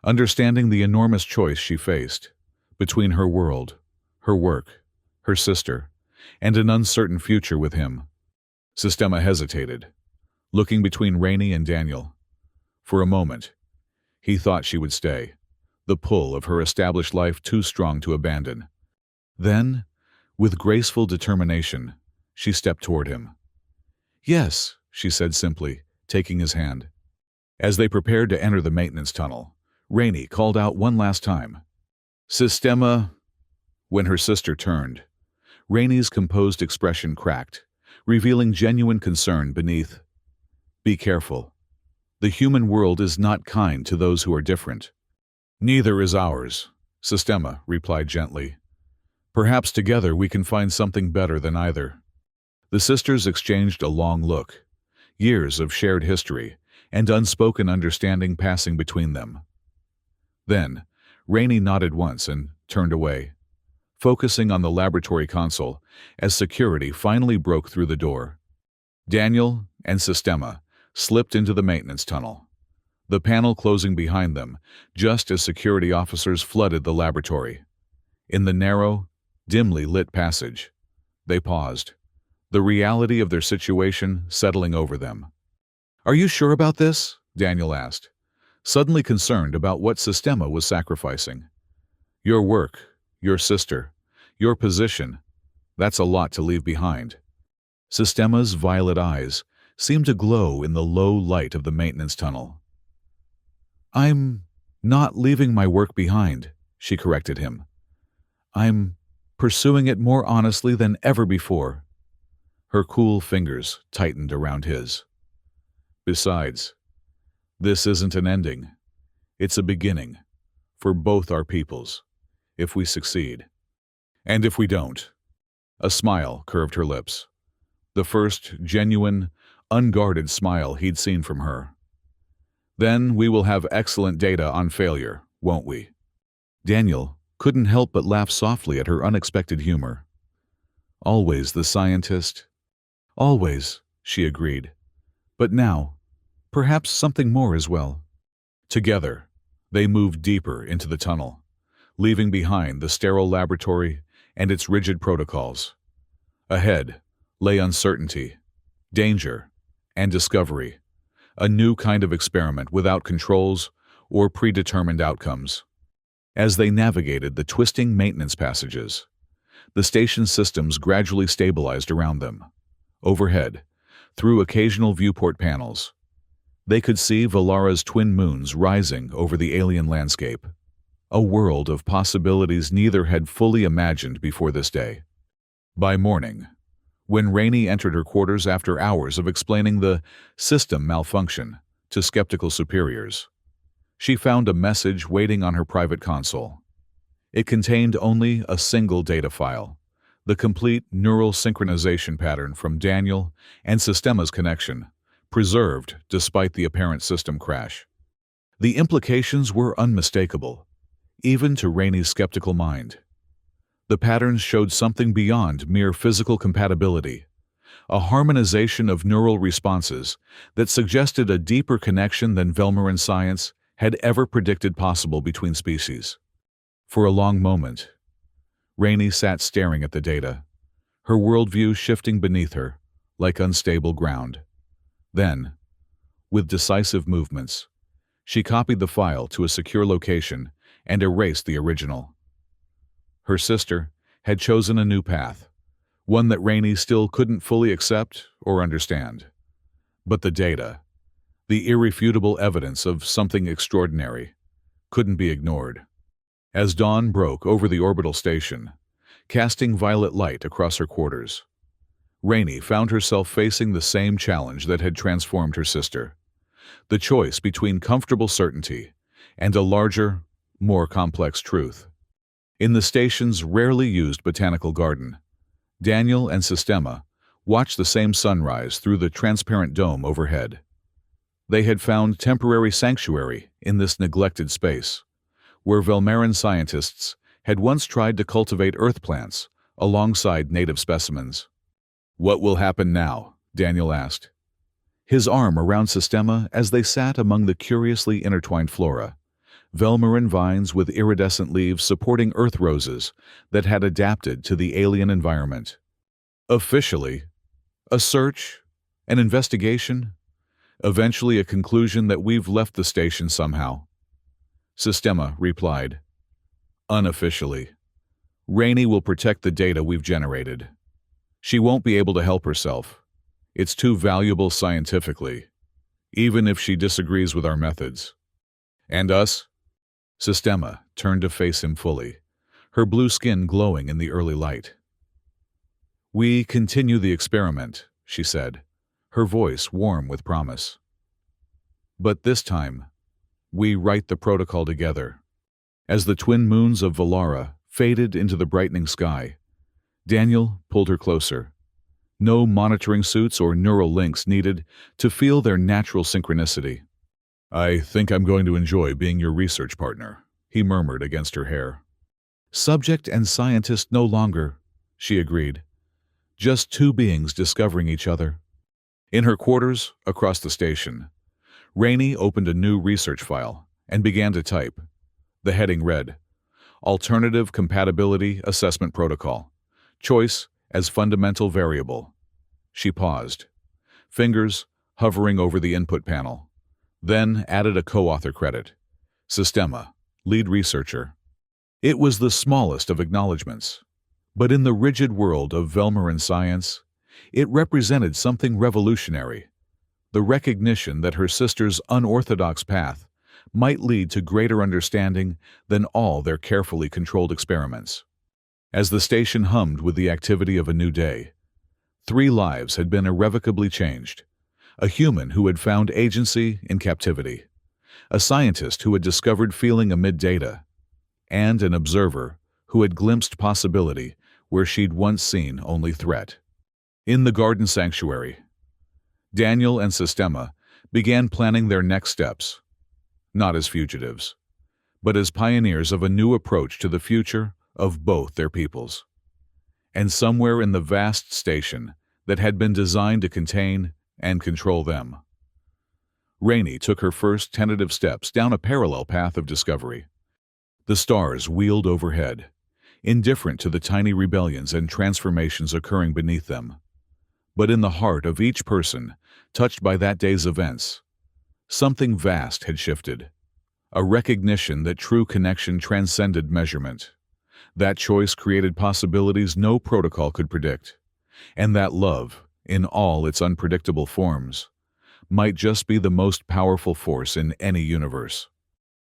understanding the enormous choice she faced between her world, her work, her sister, and an uncertain future with him. Sistema hesitated, looking between Rainey and Daniel. For a moment, he thought she would stay, the pull of her established life too strong to abandon. Then, with graceful determination, she stepped toward him. Yes, she said simply, taking his hand. As they prepared to enter the maintenance tunnel, Rainey called out one last time. Sistema. When her sister turned, Rainey's composed expression cracked, revealing genuine concern beneath. Be careful. The human world is not kind to those who are different. Neither is ours, Sistema replied gently. Perhaps together we can find something better than either. The sisters exchanged a long look, years of shared history and unspoken understanding passing between them. Then, Rainey nodded once and turned away, focusing on the laboratory console as security finally broke through the door. Daniel and Sistema slipped into the maintenance tunnel, the panel closing behind them just as security officers flooded the laboratory. In the narrow, dimly lit passage, they paused, the reality of their situation settling over them. "Are you sure about this?" Daniel asked, suddenly concerned about what Sistema was sacrificing. "Your work, your sister, your position, that's a lot to leave behind." Sistema's violet eyes seemed to glow in the low light of the maintenance tunnel. "I'm not leaving my work behind," she corrected him. "I'm pursuing it more honestly than ever before." Her cool fingers tightened around his. "Besides, this isn't an ending. It's a beginning, for both our peoples, if we succeed. And if we don't." A smile curved her lips, the first genuine, unguarded smile he'd seen from her. "Then we will have excellent data on failure, won't we?" Daniel couldn't help but laugh softly at her unexpected humor. "Always the scientist." "Always," she agreed. "But now, perhaps something more as well." Together, they moved deeper into the tunnel, leaving behind the sterile laboratory and its rigid protocols. Ahead lay uncertainty, danger, and discovery, a new kind of experiment without controls or predetermined outcomes. As they navigated the twisting maintenance passages, the station's systems gradually stabilized around them. Overhead, through occasional viewport panels, they could see Valara's twin moons rising over the alien landscape, a world of possibilities neither had fully imagined before this day. By morning, when Rainey entered her quarters after hours of explaining the system malfunction to skeptical superiors, she found a message waiting on her private console. It contained only a single data file, the complete neural synchronization pattern from Daniel and Sistema's connection, preserved despite the apparent system crash. The implications were unmistakable, even to Rainey's skeptical mind. The patterns showed something beyond mere physical compatibility, a harmonization of neural responses that suggested a deeper connection than Velmarin science had ever predicted possible between species. For a long moment, Rainey sat staring at the data, her worldview shifting beneath her like unstable ground. Then, with decisive movements, she copied the file to a secure location and erased the original. Her sister had chosen a new path, one that Rainey still couldn't fully accept or understand. But the data, the irrefutable evidence of something extraordinary, couldn't be ignored. As dawn broke over the orbital station, casting violet light across her quarters, Rainey found herself facing the same challenge that had transformed her sister, the choice between comfortable certainty and a larger, more complex truth. In the station's rarely used botanical garden, Daniel and Sistema watched the same sunrise through the transparent dome overhead. They had found temporary sanctuary in this neglected space, where Velmarin scientists had once tried to cultivate earth plants alongside native specimens. "What will happen now?" Daniel asked, his arm around Sistema as they sat among the curiously intertwined flora, Velmarin vines with iridescent leaves supporting earth roses that had adapted to the alien environment. "Officially, a search, an investigation, eventually a conclusion that we've left the station somehow," Sistema replied. "Unofficially, Rainey will protect the data we've generated. She won't be able to help herself. It's too valuable scientifically, even if she disagrees with our methods. And us?" Sistema turned to face him fully, her blue skin glowing in the early light. "We continue the experiment," she said, her voice warm with promise. But this time, we write the protocol together. As the twin moons of Valara faded into the brightening sky, Daniel pulled her closer. No monitoring suits or neural links needed to feel their natural synchronicity. "I think I'm going to enjoy being your research partner," he murmured against her hair. "Subject and scientist no longer," she agreed. "Just two beings discovering each other." In her quarters, across the station, Rainey opened a new research file and began to type. The heading read, "Alternative Compatibility Assessment Protocol. Choice as fundamental variable." She paused, fingers hovering over the input panel, then added a co-author credit. Sistema, lead researcher. It was the smallest of acknowledgments, but in the rigid world of Velmarin science, it represented something revolutionary. The recognition that her sister's unorthodox path might lead to greater understanding than all their carefully controlled experiments. As the station hummed with the activity of a new day, 3 lives had been irrevocably changed. A human who had found agency in captivity, a scientist who had discovered feeling amid data, and an observer who had glimpsed possibility where she'd once seen only threat. In the garden sanctuary, Daniel and Sistema began planning their next steps, not as fugitives, but as pioneers of a new approach to the future of both their peoples. And somewhere in the vast station that had been designed to contain and control them, Rainey took her first tentative steps down a parallel path of discovery. The stars wheeled overhead, indifferent to the tiny rebellions and transformations occurring beneath them. But in the heart of each person touched by that day's events, something vast had shifted, a recognition that true connection transcended measurement. That choice created possibilities no protocol could predict, and that love, in all its unpredictable forms, might just be the most powerful force in any universe.